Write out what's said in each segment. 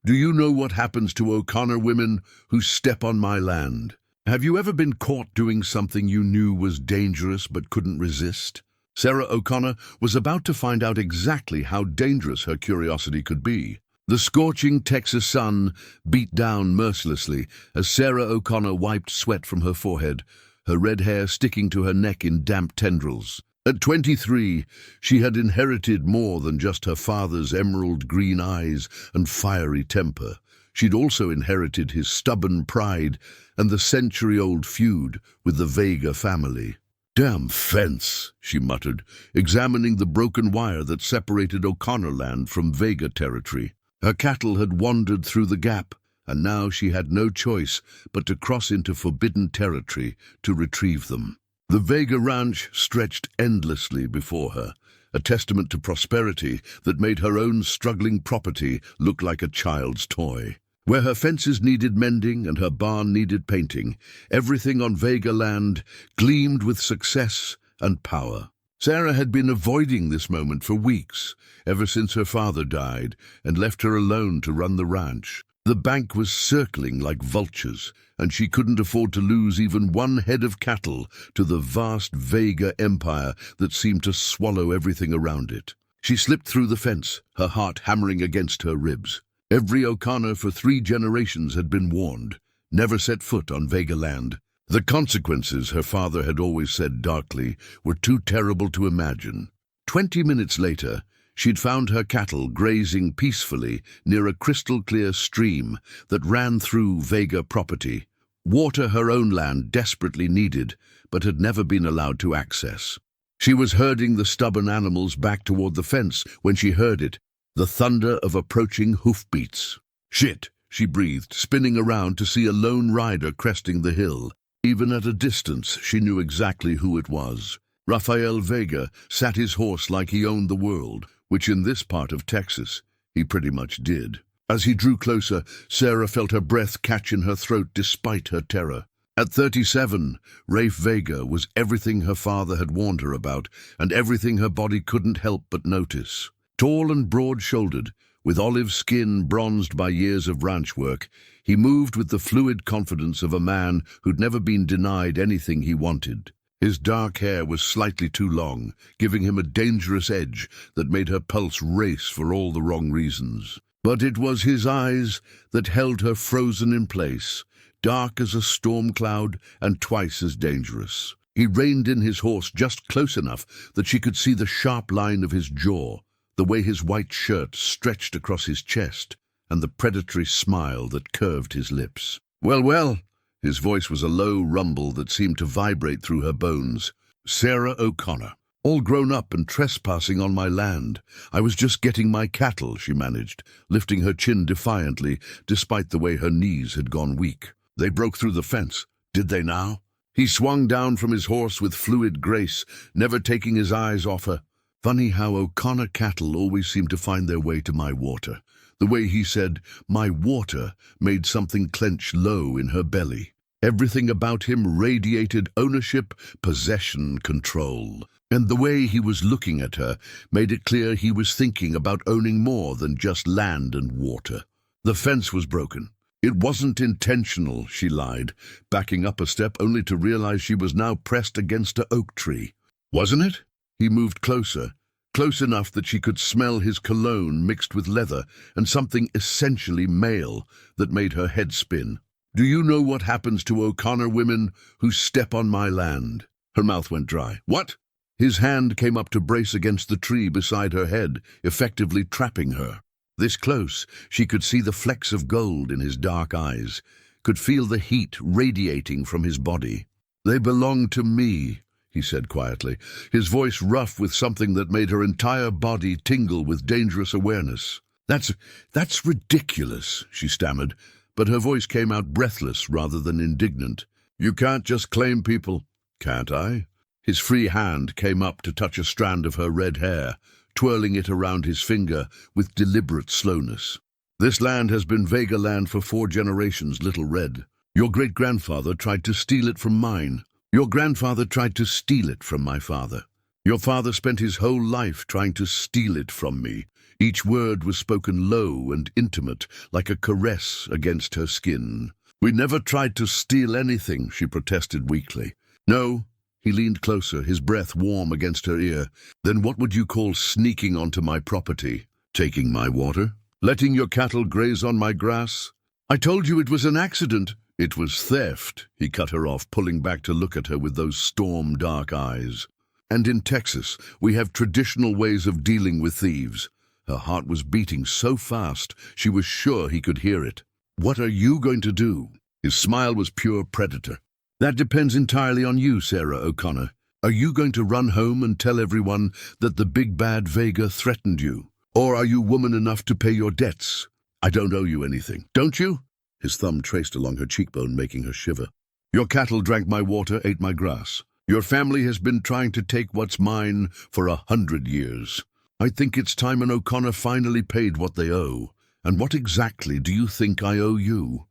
Do you know what happens to O'Connor women who step on my land? Have you ever been caught doing something you knew was dangerous but couldn't resist? Sarah O'Connor was about to find out exactly how dangerous her curiosity could be. The scorching Texas sun beat down mercilessly as Sarah O'Connor wiped sweat from her forehead, her red hair sticking to her neck in damp tendrils. At 23, she had inherited more than just her father's emerald green eyes and fiery temper. She'd also inherited his stubborn pride and the century-old feud with the Vega family. "Damn fence," she muttered, examining the broken wire that separated O'Connor land from Vega territory. Her cattle had wandered through the gap, and now she had no choice but to cross into forbidden territory to retrieve them. The Vega ranch stretched endlessly before her, a testament to prosperity that made her own struggling property look like a child's toy. Where her fences needed mending and her barn needed painting, everything on Vega land gleamed with success and power. Sarah had been avoiding this moment for weeks, ever since her father died and left her alone to run the ranch. The bank was circling like vultures, and she couldn't afford to lose even one head of cattle to the vast Vega empire that seemed to swallow everything around it. She slipped through the fence, her heart hammering against her ribs. Every O'Connor for 3 generations had been warned, never set foot on Vega land. The consequences, her father had always said darkly, were too terrible to imagine. 20 minutes later, she'd found her cattle grazing peacefully near a crystal-clear stream that ran through Vega property, water her own land desperately needed but had never been allowed to access. She was herding the stubborn animals back toward the fence when she heard it, the thunder of approaching hoofbeats. "Shit," she breathed, spinning around to see a lone rider cresting the hill. Even at a distance, she knew exactly who it was. Rafael Vega sat his horse like he owned the world, which in this part of Texas, he pretty much did. As he drew closer, Sarah felt her breath catch in her throat despite her terror. At 37, Rafe Vega was everything her father had warned her about, and everything her body couldn't help but notice. Tall and broad-shouldered, with olive skin bronzed by years of ranch work, he moved with the fluid confidence of a man who'd never been denied anything he wanted. His dark hair was slightly too long, giving him a dangerous edge that made her pulse race for all the wrong reasons. But it was his eyes that held her frozen in place, dark as a storm cloud and twice as dangerous. He reined in his horse just close enough that she could see the sharp line of his jaw, the way his white shirt stretched across his chest, and the predatory smile that curved his lips. "Well, well," his voice was a low rumble that seemed to vibrate through her bones. "Sarah O'Connor, all grown up and trespassing on my land. I was just getting my cattle," she managed, lifting her chin defiantly, despite the way her knees had gone weak. "They broke through the fence, did they now?" He swung down from his horse with fluid grace, never taking his eyes off her. Funny how O'Connor cattle always seem to find their way to my water. The way he said, "my water," made something clench low in her belly. Everything about him radiated ownership, possession, control. And the way he was looking at her made it clear he was thinking about owning more than just land and water. The fence was broken. "It wasn't intentional," she lied, backing up a step only to realize she was now pressed against an oak tree. "Wasn't it?" He moved closer, close enough that she could smell his cologne mixed with leather and something essentially male that made her head spin. "Do you know what happens to O'Connor women who step on my land?" Her mouth went dry. "What?" His hand came up to brace against the tree beside her head, effectively trapping her. This close, she could see the flecks of gold in his dark eyes, could feel the heat radiating from his body. "They belong to me," he said quietly, his voice rough with something that made her entire body tingle with dangerous awareness. That's ridiculous," she stammered, but her voice came out breathless rather than indignant. "You can't just claim people." "Can't I?" His free hand came up to touch a strand of her red hair, twirling it around his finger with deliberate slowness. "This land has been Vega land for 4 generations, Little Red. Your great-grandfather tried to steal it from mine. Your grandfather tried to steal it from my father. Your father spent his whole life trying to steal it from me. Each word was spoken low and intimate, like a caress against her skin. We never tried to steal anything, she protested weakly. No, he leaned closer, his breath warm against her ear. Then what would you call sneaking onto my property? Taking my water? Letting your cattle graze on my grass? I told you it was an accident. It was theft, he cut her off, pulling back to look at her with those storm-dark eyes. And in Texas, we have traditional ways of dealing with thieves. Her heart was beating so fast, she was sure he could hear it. What are you going to do? His smile was pure predator. That depends entirely on you, Sarah O'Connor. Are you going to run home and tell everyone that the big bad Vega threatened you? Or are you woman enough to pay your debts? I don't owe you anything, don't you? His thumb traced along her cheekbone, making her shiver. Your cattle drank my water, ate my grass. Your family has been trying to take what's mine for 100 years. I think it's time an O'Connor finally paid what they owe. And what exactly do you think I owe you?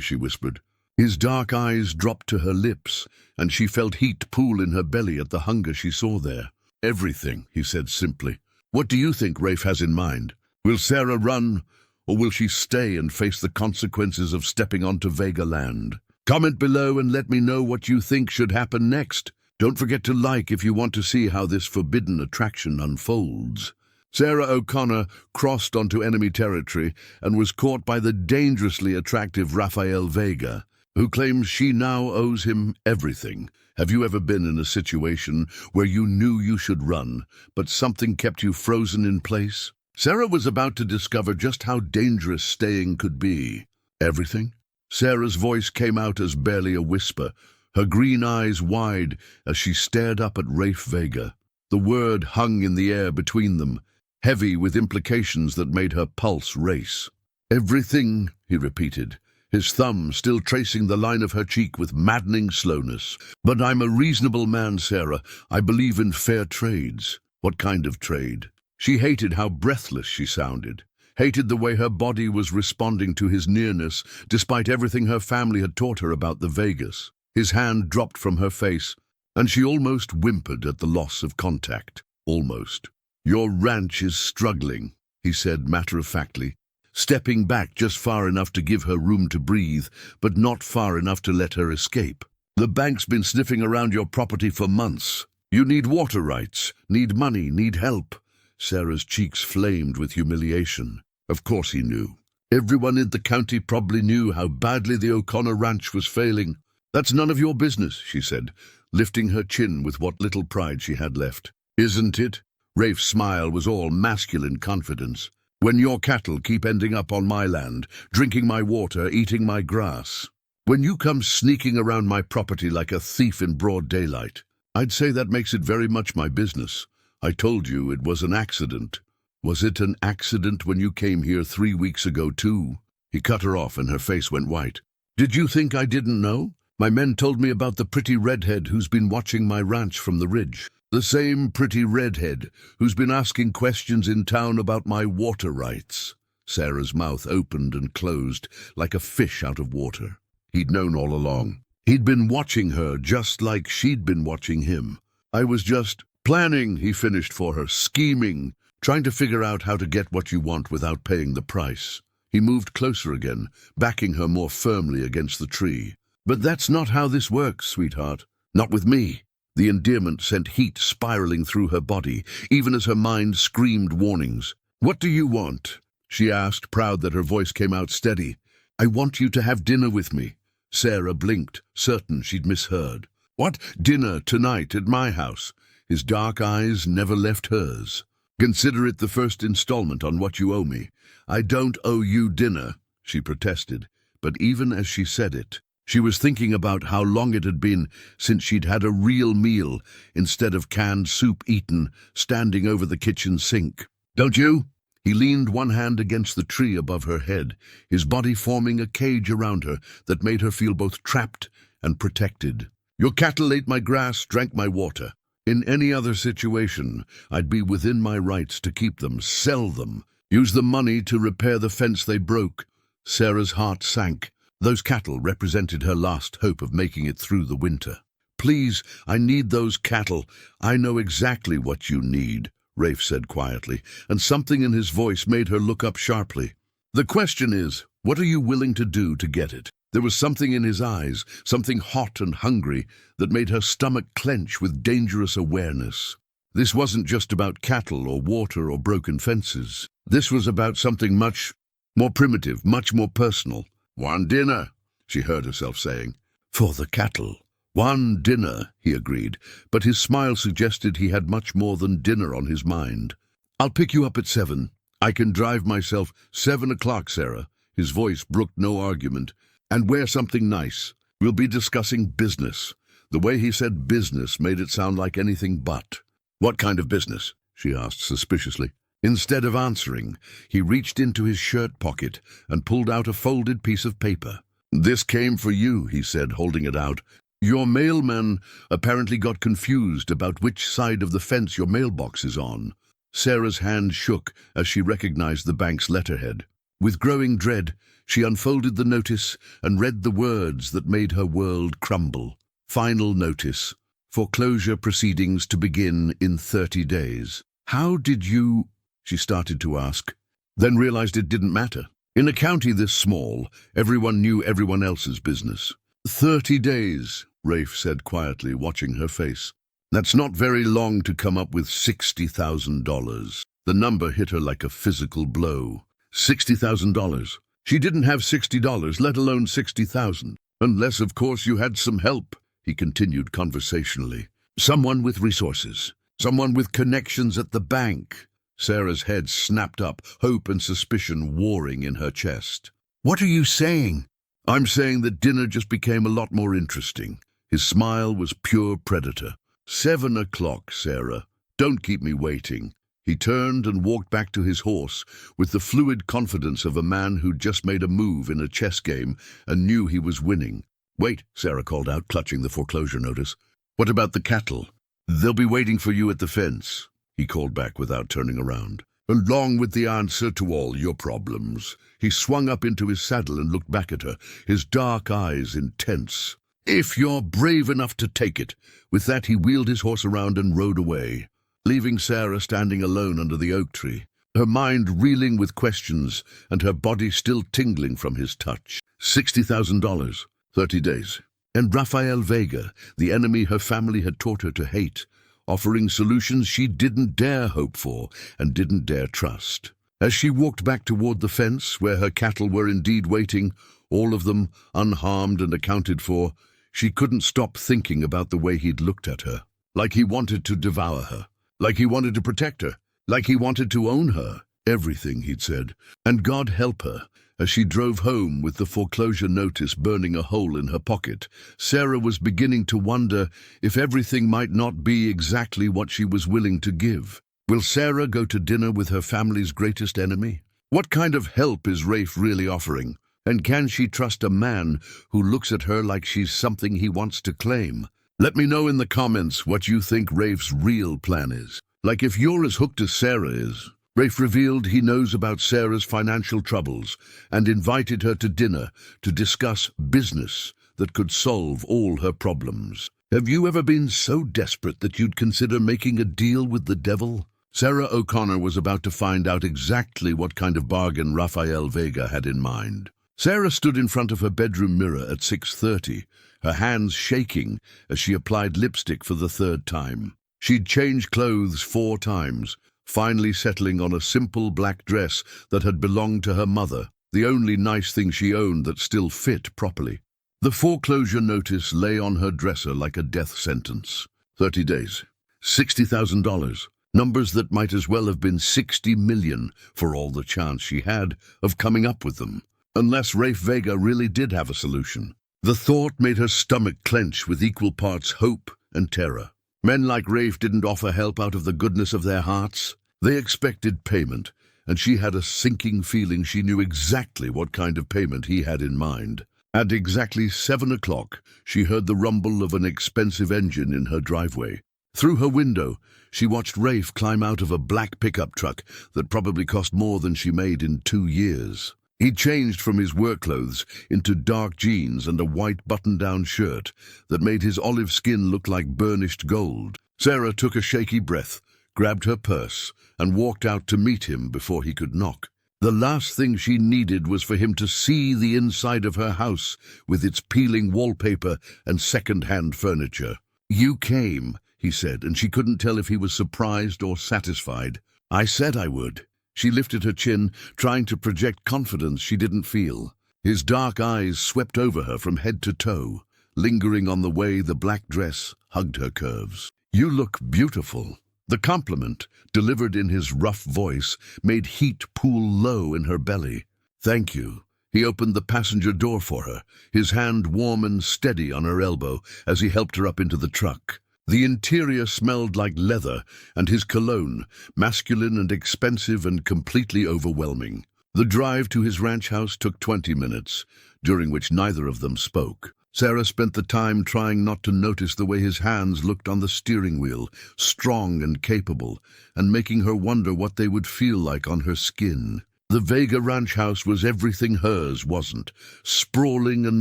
She whispered. His dark eyes dropped to her lips, and she felt heat pool in her belly at the hunger she saw there. Everything, he said simply. What do you think Rafe has in mind? Will Sarah run, or will she stay and face the consequences of stepping onto Vega land? Comment below and let me know what you think should happen next. Don't forget to like if you want to see how this forbidden attraction unfolds. Sarah O'Connor crossed onto enemy territory and was caught by the dangerously attractive Rafael Vega, who claims she now owes him everything. Have you ever been in a situation where you knew you should run, but something kept you frozen in place? Sarah was about to discover just how dangerous staying could be. Everything? Sarah's voice came out as barely a whisper, her green eyes wide as she stared up at Rafe Vega. The word hung in the air between them, heavy with implications that made her pulse race. Everything, he repeated, his thumb still tracing the line of her cheek with maddening slowness. But I'm a reasonable man, Sarah. I believe in fair trades. What kind of trade? She hated how breathless she sounded, hated the way her body was responding to his nearness, despite everything her family had taught her about the Vegas. His hand dropped from her face, and she almost whimpered at the loss of contact. Almost. Your ranch is struggling, he said matter-of-factly, stepping back just far enough to give her room to breathe, but not far enough to let her escape. The bank's been sniffing around your property for months. You need water rights, need money, need help. Sarah's cheeks flamed with humiliation. Of course he knew. Everyone in the county probably knew how badly the O'Connor ranch was failing. That's none of your business, she said, lifting her chin with what little pride she had left. Isn't it? Rafe's smile was all masculine confidence. When your cattle keep ending up on my land, drinking my water, eating my grass. When you come sneaking around my property like a thief in broad daylight, I'd say that makes it very much my business. I told you it was an accident. Was it an accident when you came here 3 weeks ago too? He cut her off and her face went white. Did you think I didn't know? My men told me about the pretty redhead who's been watching my ranch from the ridge. The same pretty redhead who's been asking questions in town about my water rights. Sarah's mouth opened and closed like a fish out of water. He'd known all along. He'd been watching her just like she'd been watching him. I was just planning, he finished for her, scheming, trying to figure out how to get what you want without paying the price. He moved closer again, backing her more firmly against the tree. But that's not how this works, sweetheart. Not with me. The endearment sent heat spiraling through her body, even as her mind screamed warnings. What do you want? She asked, proud that her voice came out steady. I want you to have dinner with me. Sarah blinked, certain she'd misheard. What? Dinner tonight at my house? His dark eyes never left hers. Consider it the first installment on what you owe me. I don't owe you dinner, she protested, but even as she said it, she was thinking about how long it had been since she'd had a real meal instead of canned soup eaten, standing over the kitchen sink. Don't you? He leaned one hand against the tree above her head, his body forming a cage around her that made her feel both trapped and protected. Your cattle ate my grass, drank my water. In any other situation, I'd be within my rights to keep them, sell them, use the money to repair the fence they broke. Sarah's heart sank. Those cattle represented her last hope of making it through the winter. Please, I need those cattle. I know exactly what you need, Rafe said quietly, and something in his voice made her look up sharply. The question is, what are you willing to do to get it? There was something in his eyes, something hot and hungry, that made her stomach clench with dangerous awareness. This wasn't just about cattle or water or broken fences. This was about something much more primitive, much more personal. "One dinner," she heard herself saying. "For the cattle." "One dinner," he agreed, but his smile suggested he had much more than dinner on his mind. "I'll pick you up at 7. I can drive myself. 7 o'clock, Sarah." His voice brooked no argument. "And wear something nice. We'll be discussing business." The way he said business made it sound like anything but. "What kind of business?" she asked suspiciously. Instead of answering, he reached into his shirt pocket and pulled out a folded piece of paper. "This came for you," he said, holding it out. "Your mailman apparently got confused about which side of the fence your mailbox is on." Sarah's hand shook as she recognized the bank's letterhead. With growing dread, she unfolded the notice and read the words that made her world crumble. Final notice. Foreclosure proceedings to begin in 30 days. "How did you—" she started to ask, then realized it didn't matter. In a county this small, everyone knew everyone else's business. 30 days, Rafe said quietly, watching her face. "That's not very long to come up with $60,000. The number hit her like a physical blow. $60,000. She didn't have $60, let alone 60,000. Unless, of course, you had some help, he continued conversationally. Someone with resources. Someone with connections at the bank. Sarah's head snapped up, hope and suspicion warring in her chest. "What are you saying?" "I'm saying that dinner just became a lot more interesting." His smile was pure predator. 7 o'clock, Sarah. Don't keep me waiting." He turned and walked back to his horse with the fluid confidence of a man who'd just made a move in a chess game and knew he was winning. "Wait," Sarah called out, clutching the foreclosure notice. "What about the cattle?" "They'll be waiting for you at the fence," he called back without turning around. "Along with the answer to all your problems." He swung up into his saddle and looked back at her, his dark eyes intense. "If you're brave enough to take it." With that, he wheeled his horse around and rode away, leaving Sarah standing alone under the oak tree, her mind reeling with questions and her body still tingling from his touch. $60,000, 30 days. And Rafael Vega, the enemy her family had taught her to hate, offering solutions she didn't dare hope for and didn't dare trust. As she walked back toward the fence, where her cattle were indeed waiting, all of them unharmed and accounted for, she couldn't stop thinking about the way he'd looked at her. Like he wanted to devour her. Like he wanted to protect her. Like he wanted to own her. Everything, he'd said. And God help her. As she drove home with the foreclosure notice burning a hole in her pocket, Sarah was beginning to wonder if everything might not be exactly what she was willing to give. Will Sarah go to dinner with her family's greatest enemy? What kind of help is Rafe really offering? And can she trust a man who looks at her like she's something he wants to claim? Let me know in the comments what you think Rafe's real plan is. Like if you're as hooked as Sarah is. Rafe revealed he knows about Sarah's financial troubles and invited her to dinner to discuss business that could solve all her problems. Have you ever been so desperate that you'd consider making a deal with the devil? Sarah O'Connor was about to find out exactly what kind of bargain Rafael Vega had in mind. Sarah stood in front of her bedroom mirror at 6:30, her hands shaking as she applied lipstick for the 3rd time. She'd changed clothes 4 times, finally settling on a simple black dress that had belonged to her mother, the only nice thing she owned that still fit properly. The foreclosure notice lay on her dresser like a death sentence. 30 days. $60,000. Numbers that might as well have been 60 million for all the chance she had of coming up with them. Unless Rafe Vega really did have a solution. The thought made her stomach clench with equal parts hope and terror. Men like Rafe didn't offer help out of the goodness of their hearts. They expected payment, and she had a sinking feeling she knew exactly what kind of payment he had in mind. At exactly 7 o'clock, she heard the rumble of an expensive engine in her driveway. Through her window, she watched Rafe climb out of a black pickup truck that probably cost more than she made in 2 years. He changed from his work clothes into dark jeans and a white button-down shirt that made his olive skin look like burnished gold. Sarah took a shaky breath, grabbed her purse, and walked out to meet him before he could knock. The last thing she needed was for him to see the inside of her house with its peeling wallpaper and second-hand furniture. "You came," he said, and she couldn't tell if he was surprised or satisfied. "I said I would." She lifted her chin, trying to project confidence she didn't feel. His dark eyes swept over her from head to toe, lingering on the way the black dress hugged her curves. "You look beautiful." The compliment, delivered in his rough voice, made heat pool low in her belly. "Thank you." He opened the passenger door for her, his hand warm and steady on her elbow as he helped her up into the truck. The interior smelled like leather, and his cologne, masculine and expensive and completely overwhelming. The drive to his ranch house took 20 minutes, during which neither of them spoke. Sarah spent the time trying not to notice the way his hands looked on the steering wheel, strong and capable, and making her wonder what they would feel like on her skin. The Vega ranch house was everything hers wasn't, sprawling and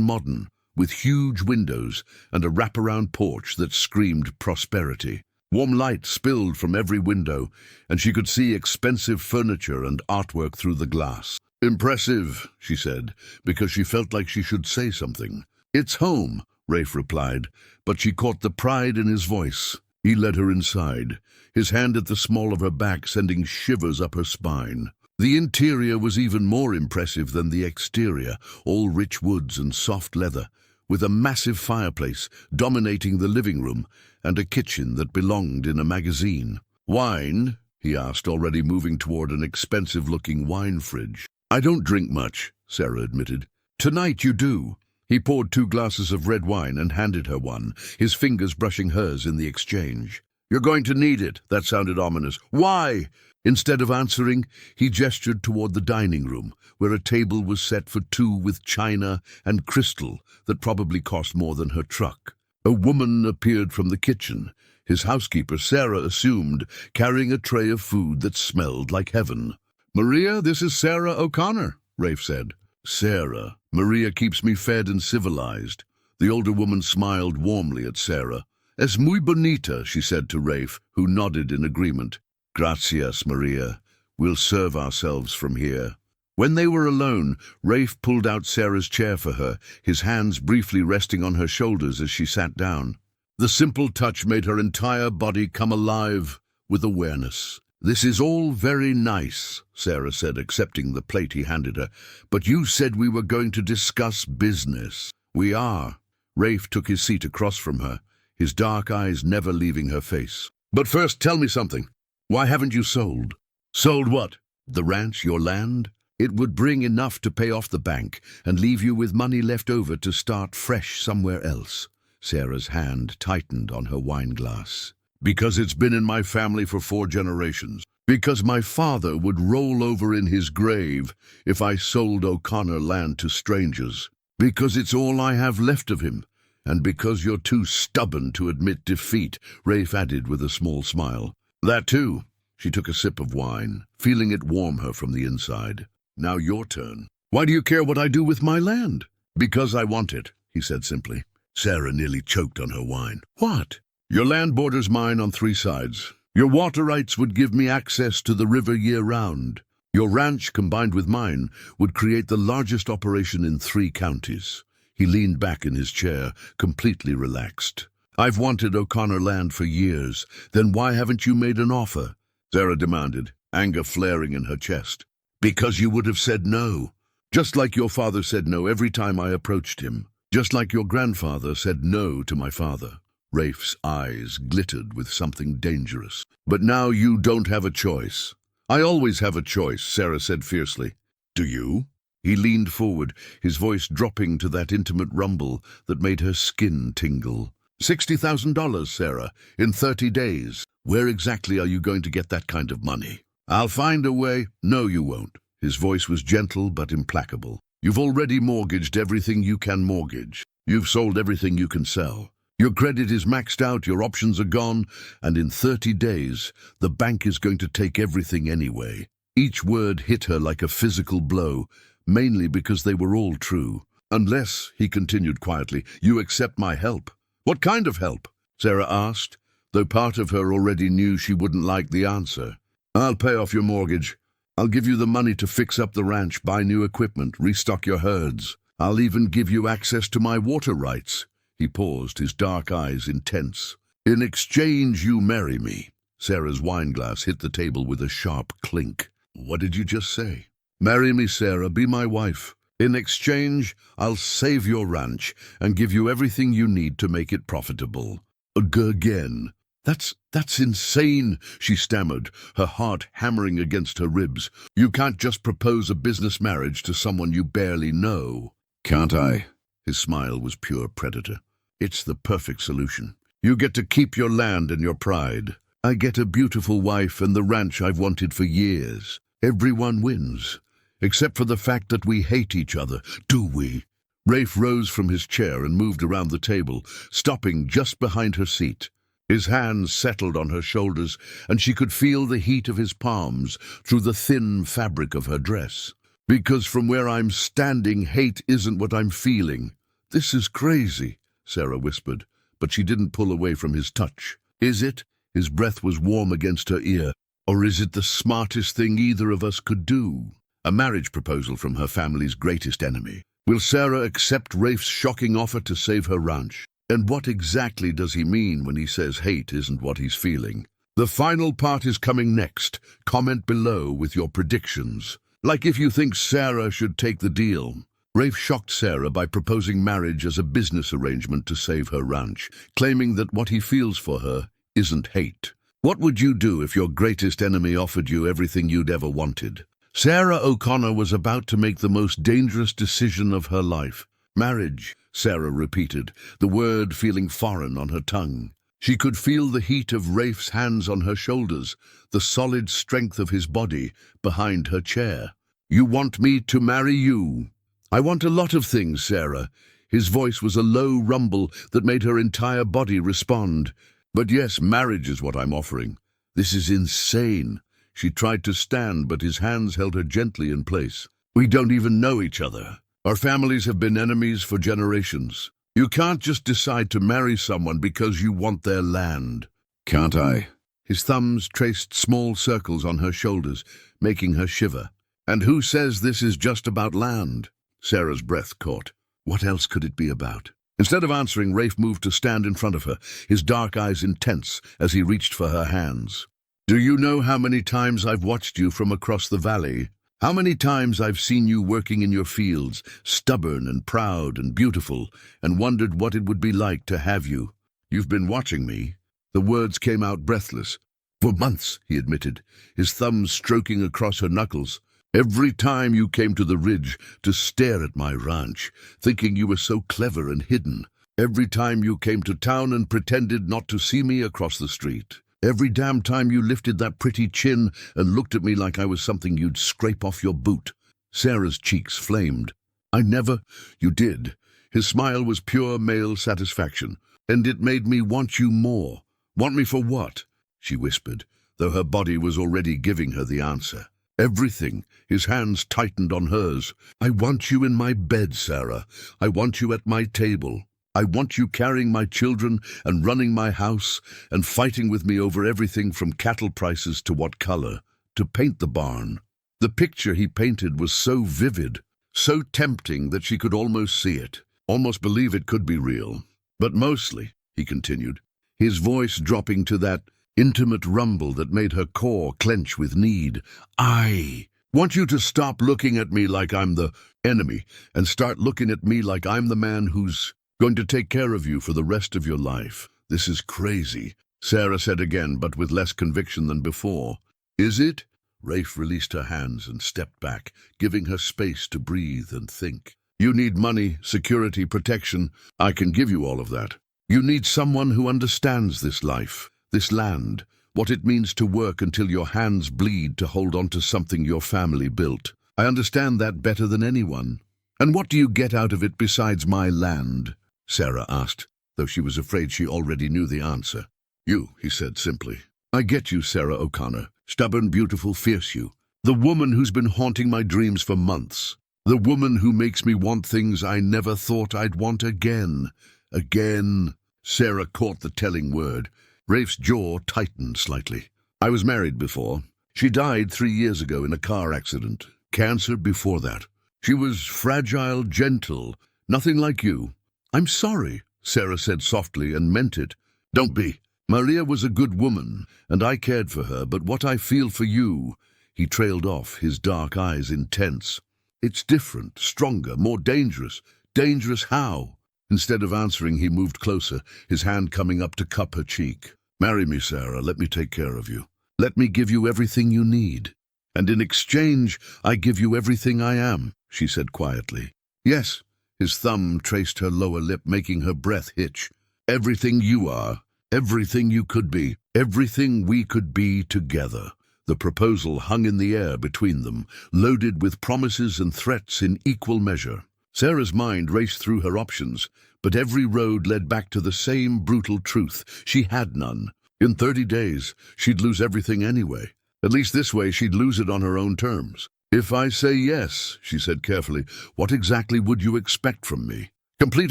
modern, with huge windows and a wraparound porch that screamed prosperity. Warm light spilled from every window, and she could see expensive furniture and artwork through the glass. "Impressive," she said, because she felt like she should say something. "It's home," Rafe replied, but she caught the pride in his voice. He led her inside, his hand at the small of her back sending shivers up her spine. The interior was even more impressive than the exterior, all rich woods and soft leather, with a massive fireplace dominating the living room and a kitchen that belonged in a magazine. "Wine?" he asked, already moving toward an expensive-looking wine fridge. "I don't drink much," Sarah admitted. "Tonight you do." He poured 2 glasses of red wine and handed her one, his fingers brushing hers in the exchange. "You're going to need it." That sounded ominous. "Why?" Instead of answering, he gestured toward the dining room, where a table was set for 2 with china and crystal that probably cost more than her truck. A woman appeared from the kitchen, his housekeeper, Sarah assumed, carrying a tray of food that smelled like heaven. "Maria, this is Sarah O'Connor," Rafe said. "Sarah. Maria keeps me fed and civilized." The older woman smiled warmly at Sarah. "Es muy bonita," she said to Rafe, who nodded in agreement. "Gracias, Maria. We'll serve ourselves from here." When they were alone, Rafe pulled out Sarah's chair for her, his hands briefly resting on her shoulders as she sat down. The simple touch made her entire body come alive with awareness. "This is all very nice," Sarah said, accepting the plate he handed her, "but you said we were going to discuss business." "We are." Rafe took his seat across from her, his dark eyes never leaving her face. "But first, tell me something. Why haven't you sold?" "Sold what?" "The ranch, your land? It would bring enough to pay off the bank and leave you with money left over to start fresh somewhere else." Sarah's hand tightened on her wine glass. "Because it's been in my family for 4 generations. Because my father would roll over in his grave if I sold O'Connor land to strangers. Because it's all I have left of him. And because you're too stubborn to admit defeat," Rafe added with a small smile. "That too." She took a sip of wine, feeling it warm her from the inside. "Now your turn. Why do you care what I do with my land?" "Because I want it," he said simply. Sarah nearly choked on her wine. "What?" "Your land borders mine on 3 sides. Your water rights would give me access to the river year-round. Your ranch, combined with mine, would create the largest operation in 3 counties. He leaned back in his chair, completely relaxed. "I've wanted O'Connor land for years. Then why haven't you made an offer?" Sarah demanded, anger flaring in her chest. "Because you would have said no. Just like your father said no every time I approached him. Just like your grandfather said no to my father." Rafe's eyes glittered with something dangerous. "But now you don't have a choice." "I always have a choice," Sarah said fiercely. "Do you?" He leaned forward, his voice dropping to that intimate rumble that made her skin tingle. $60,000, Sarah, in 30 days. Where exactly are you going to get that kind of money?" "I'll find a way." "No, you won't." His voice was gentle but implacable. "You've already mortgaged everything you can mortgage. You've sold everything you can sell. Your credit is maxed out, your options are gone, and in 30 days, the bank is going to take everything anyway." Each word hit her like a physical blow, mainly because they were all true. Unless, he continued quietly, you accept my help. What kind of help? Sarah asked, though part of her already knew she wouldn't like the answer. I'll pay off your mortgage. I'll give you the money to fix up the ranch, buy new equipment, restock your herds. I'll even give you access to my water rights. He paused, his dark eyes intense. In exchange, you marry me. Sarah's wineglass hit the table with a sharp clink. What did you just say? Marry me, Sarah, be my wife. In exchange, I'll save your ranch and give you everything you need to make it profitable. Again. That's insane, she stammered, her heart hammering against her ribs. You can't just propose a business marriage to someone you barely know. Can't I? His smile was pure predator. It's the perfect solution. You get to keep your land and your pride. I get a beautiful wife and the ranch I've wanted for years. Everyone wins. Except for the fact that we hate each other, do we? Rafe rose from his chair and moved around the table, stopping just behind her seat. His hands settled on her shoulders, and she could feel the heat of his palms through the thin fabric of her dress. Because from where I'm standing, hate isn't what I'm feeling. This is crazy, Sarah whispered, but she didn't pull away from his touch. Is it? His breath was warm against her ear. Or is it the smartest thing either of us could do? A marriage proposal from her family's greatest enemy. Will Sarah accept Rafe's shocking offer to save her ranch? And what exactly does he mean when he says hate isn't what he's feeling? The final part is coming next. Comment below with your predictions. Like if you think Sarah should take the deal. Rafe shocked Sarah by proposing marriage as a business arrangement to save her ranch, claiming that what he feels for her isn't hate. What would you do if your greatest enemy offered you everything you'd ever wanted? Sarah O'Connor was about to make the most dangerous decision of her life. Marriage, Sarah repeated, the word feeling foreign on her tongue. She could feel the heat of Rafe's hands on her shoulders, the solid strength of his body behind her chair. You want me to marry you? I want a lot of things, Sarah. His voice was a low rumble that made her entire body respond. But yes, marriage is what I'm offering. This is insane. She tried to stand, but his hands held her gently in place. We don't even know each other. Our families have been enemies for generations. You can't just decide to marry someone because you want their land. Can't I? His thumbs traced small circles on her shoulders, making her shiver. And who says this is just about land? Sarah's breath caught. What else could it be about? Instead of answering, Rafe moved to stand in front of her, his dark eyes intense as he reached for her hands. Do you know how many times I've watched you from across the valley? How many times I've seen you working in your fields, stubborn and proud and beautiful, and wondered what it would be like to have you? You've been watching me. The words came out breathless. For months, he admitted, his thumbs stroking across her knuckles. Every time you came to the ridge to stare at my ranch, thinking you were so clever and hidden. Every time you came to town and pretended not to see me across the street. Every damn time you lifted that pretty chin and looked at me like I was something you'd scrape off your boot. Sarah's cheeks flamed. I never... You did. His smile was pure male satisfaction. And it made me want you more. Want me for what? She whispered, though her body was already giving her the answer. Everything. His hands tightened on hers. I want you in my bed, Sarah. I want you at my table. I want you carrying my children and running my house and fighting with me over everything from cattle prices to what color, to paint the barn. The picture he painted was so vivid, so tempting that she could almost see it, almost believe it could be real. But mostly, he continued, his voice dropping to that intimate rumble that made her core clench with need. I want you to stop looking at me like I'm the enemy and start looking at me like I'm the man who's going to take care of you for the rest of your life. This is crazy, Sarah said again, but with less conviction than before. Is it? Rafe released her hands and stepped back, giving her space to breathe and think. You need money, security, protection. I can give you all of that. You need someone who understands this life, this land, what it means to work until your hands bleed to hold on to something your family built. I understand that better than anyone. And what do you get out of it besides my land? Sarah asked, though she was afraid she already knew the answer. You, he said simply. I get you, Sarah O'Connor. Stubborn, beautiful, fierce you. The woman who's been haunting my dreams for months. The woman who makes me want things I never thought I'd want again. Again. Sarah caught the telling word. Rafe's jaw tightened slightly. I was married before. She died 3 years ago in a car accident. Cancer before that. She was fragile, gentle, nothing like you. I'm sorry, Sarah said softly and meant it. Don't be. Maria was a good woman, and I cared for her, but what I feel for you... He trailed off, his dark eyes intense. It's different, stronger, more dangerous. Dangerous how? Instead of answering, he moved closer, his hand coming up to cup her cheek. Marry me, Sarah. Let me take care of you. Let me give you everything you need. And in exchange, I give you everything I am, she said quietly. Yes. His thumb traced her lower lip, making her breath hitch. Everything you are. Everything you could be. Everything we could be together. The proposal hung in the air between them, loaded with promises and threats in equal measure. Sarah's mind raced through her options, but every road led back to the same brutal truth. She had none. In 30 days, she'd lose everything anyway. At least this way, she'd lose it on her own terms. If I say yes, she said carefully, what exactly would you expect from me? Complete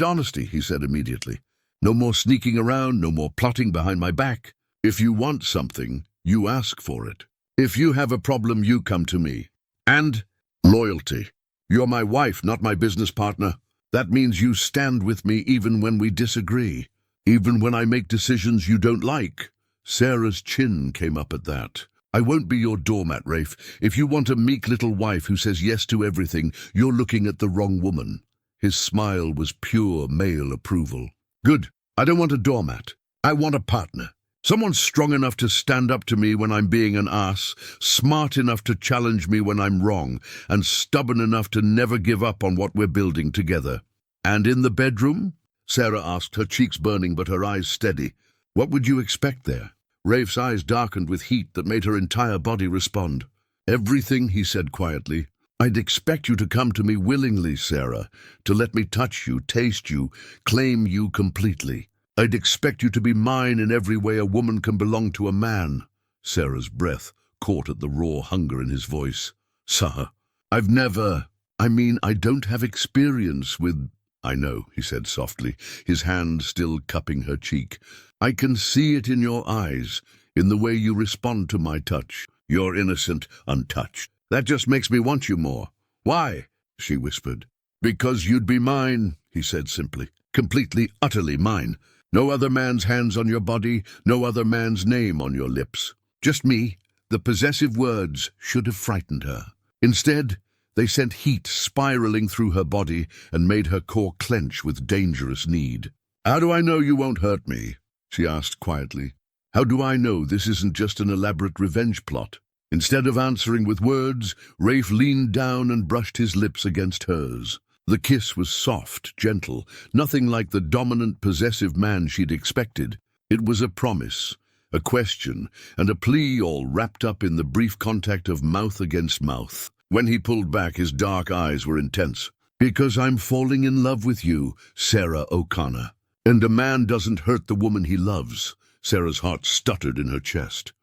honesty, he said immediately. No more sneaking around, no more plotting behind my back. If you want something, you ask for it. If you have a problem, you come to me. And loyalty. You're my wife, not my business partner. That means you stand with me even when we disagree. Even when I make decisions you don't like. Sarah's chin came up at that. I won't be your doormat, Rafe. If you want a meek little wife who says yes to everything, you're looking at the wrong woman. His smile was pure male approval. Good. I don't want a doormat. I want a partner. Someone strong enough to stand up to me when I'm being an ass, smart enough to challenge me when I'm wrong, and stubborn enough to never give up on what we're building together. And in the bedroom? Sarah asked, her cheeks burning but her eyes steady. What would you expect there? Rafe's eyes darkened with heat that made her entire body respond. Everything, he said quietly. I'd expect you to come to me willingly, Sarah, to let me touch you, taste you, claim you completely. I'd expect you to be mine in every way a woman can belong to a man. Sarah's breath caught at the raw hunger in his voice. Sir, I don't have experience with... I know, he said softly, his hand still cupping her cheek. I can see it in your eyes, in the way you respond to my touch. You're innocent, untouched. That just makes me want you more. Why? She whispered. Because you'd be mine, he said simply. Completely, utterly mine. No other man's hands on your body, no other man's name on your lips. Just me. The possessive words should have frightened her. Instead, they sent heat spiraling through her body and made her core clench with dangerous need. How do I know you won't hurt me? She asked quietly. How do I know this isn't just an elaborate revenge plot? Instead of answering with words, Rafe leaned down and brushed his lips against hers. The kiss was soft, gentle, nothing like the dominant, possessive man she'd expected. It was a promise, a question, and a plea all wrapped up in the brief contact of mouth against mouth. When he pulled back, his dark eyes were intense. Because I'm falling in love with you, Sarah O'Connor. And a man doesn't hurt the woman he loves. Sarah's heart stuttered in her chest.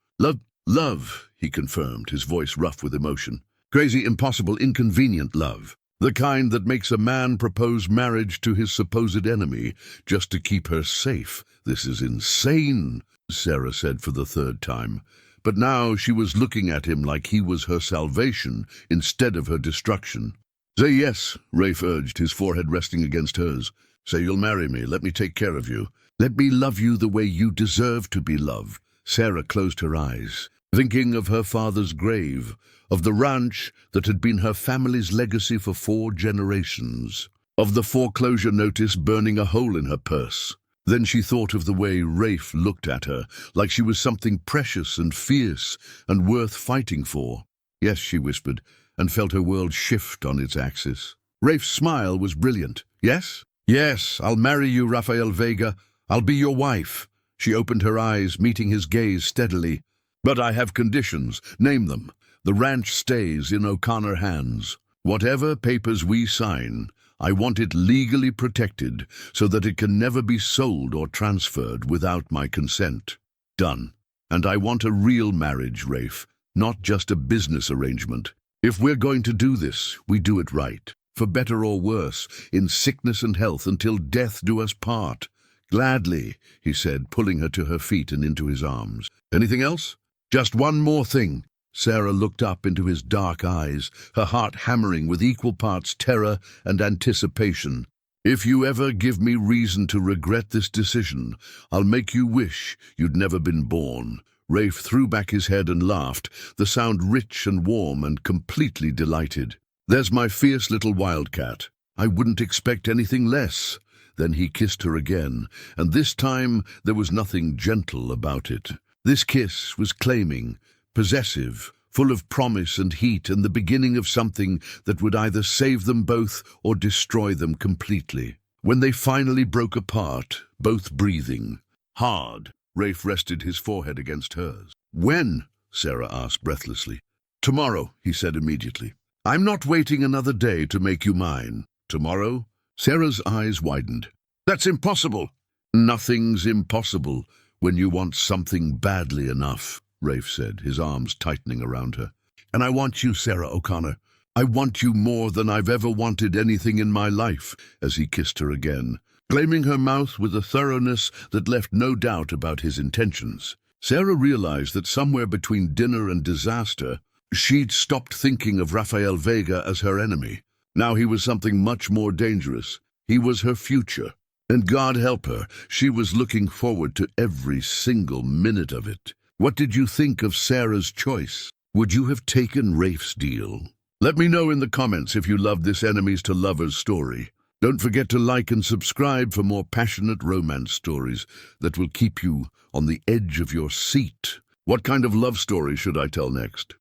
Love, he confirmed, his voice rough with emotion. Crazy, impossible, inconvenient love. The kind that makes a man propose marriage to his supposed enemy just to keep her safe. This is insane, Sarah said for the 3rd time. But now she was looking at him like he was her salvation instead of her destruction. Say yes, Rafe urged, his forehead resting against hers. Say you'll marry me. Let me take care of you. Let me love you the way you deserve to be loved. Sarah closed her eyes, thinking of her father's grave, of the ranch that had been her family's legacy for 4 generations, of the foreclosure notice burning a hole in her purse. Then she thought of the way Rafe looked at her, like she was something precious and fierce and worth fighting for. Yes, she whispered, and felt her world shift on its axis. Rafe's smile was brilliant. Yes? Yes, I'll marry you, Rafael Vega. I'll be your wife. She opened her eyes, meeting his gaze steadily. But I have conditions. Name them. The ranch stays in O'Connor hands. Whatever papers we sign, I want it legally protected so that it can never be sold or transferred without my consent. Done. And I want a real marriage, Rafe, not just a business arrangement. If we're going to do this, we do it right. for better or worse, in sickness and health, until death do us part. Gladly, he said, pulling her to her feet and into his arms. Anything else? Just one more thing. Sarah looked up into his dark eyes, her heart hammering with equal parts terror and anticipation. If you ever give me reason to regret this decision, I'll make you wish you'd never been born. Rafe threw back his head and laughed, the sound rich and warm and completely delighted. There's my fierce little wildcat. I wouldn't expect anything less. Then he kissed her again, and this time there was nothing gentle about it. This kiss was claiming, possessive, full of promise and heat, and the beginning of something that would either save them both or destroy them completely. When they finally broke apart, both breathing hard, Rafe rested his forehead against hers. When? Sarah asked breathlessly. Tomorrow, he said immediately. I'm not waiting another day to make you mine. Tomorrow? Sarah's eyes widened. That's impossible. Nothing's impossible when you want something badly enough, Rafe said, his arms tightening around her. And I want you, Sarah O'Connor. I want you more than I've ever wanted anything in my life, as he kissed her again, claiming her mouth with a thoroughness that left no doubt about his intentions. Sarah realized that somewhere between dinner and disaster, she'd stopped thinking of Rafael Vega as her enemy. Now he was something much more dangerous. He was her future. And God help her, she was looking forward to every single minute of it. What did you think of Sarah's choice? Would you have taken Rafe's deal? Let me know in the comments if you loved this enemies to lovers story. Don't forget to like and subscribe for more passionate romance stories that will keep you on the edge of your seat. What kind of love story should I tell next?